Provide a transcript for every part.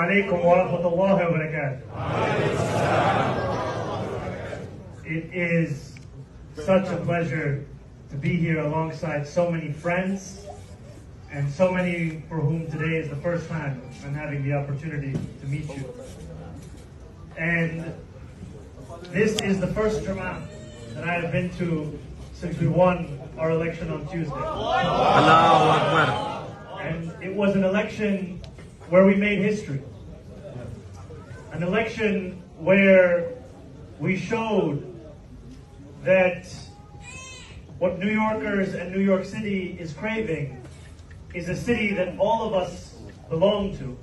alaikum wa rahmatullahi wa barakatuh. It is such a pleasure to be here alongside so many friends and so many for whom today is the first time I'm having the opportunity to meet you. And this is the first Jum'ah that I have been to since we won our election on Tuesday. Allahu Akbar. And it was an election where we made history. An election where we showed that what New Yorkers and New York City is craving is a city that all of us belong to,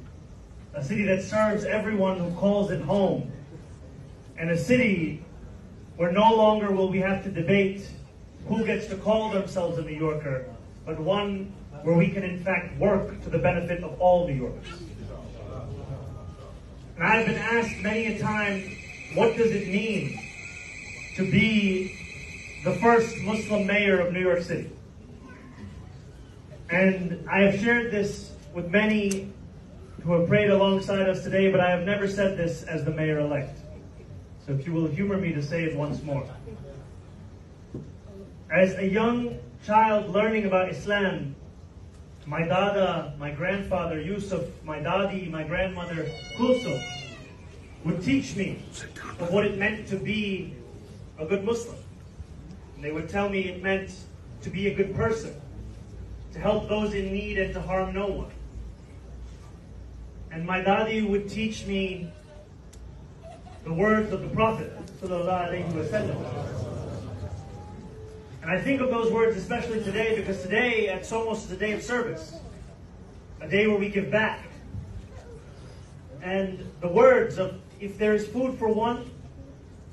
a city that serves everyone who calls it home, and a city where no longer will we have to debate who gets to call themselves a New Yorker, but one where we can in fact work to the benefit of all New Yorkers. And I've been asked many a time, what does it mean to be the first Muslim mayor of New York City? And I have shared this with many who have prayed alongside us today, but I have never said this as the mayor-elect. So if you will humor me to say it once more. As a young child learning about Islam, my dada, my grandfather Yusuf, my dadi, my grandmother Kulsum would teach me of what it meant to be a good Muslim. And they would tell me it meant to be a good person, to help those in need and to harm no one. And my dadi would teach me the words of the Prophet ﷺ. And I think of those words especially today, because today at Somos is a day of service, a day where we give back. And the words of, if there is food for one,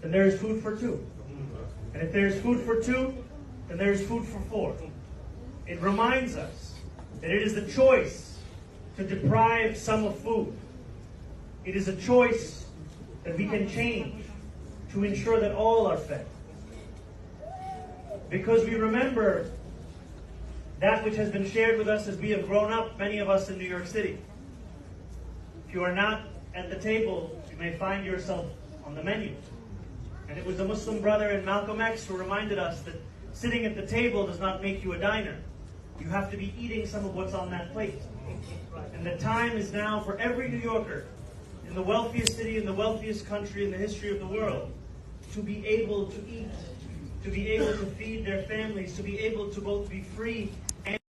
then there is food for two. And if there is food for two, then there is food for four. It reminds us that it is the choice to deprive some of food. It is a choice that we can change to ensure that all are fed. Because we remember that which has been shared with us as we have grown up, many of us in New York City. If you are not at the table, you may find yourself on the menu. And it was a Muslim brother in Malcolm X who reminded us that sitting at the table does not make you a diner. You have to be eating some of what's on that plate. And the time is now for every New Yorker in the wealthiest city, in the wealthiest country in the history of the world, to be able to eat, to be able to feed their families, to be able to both be free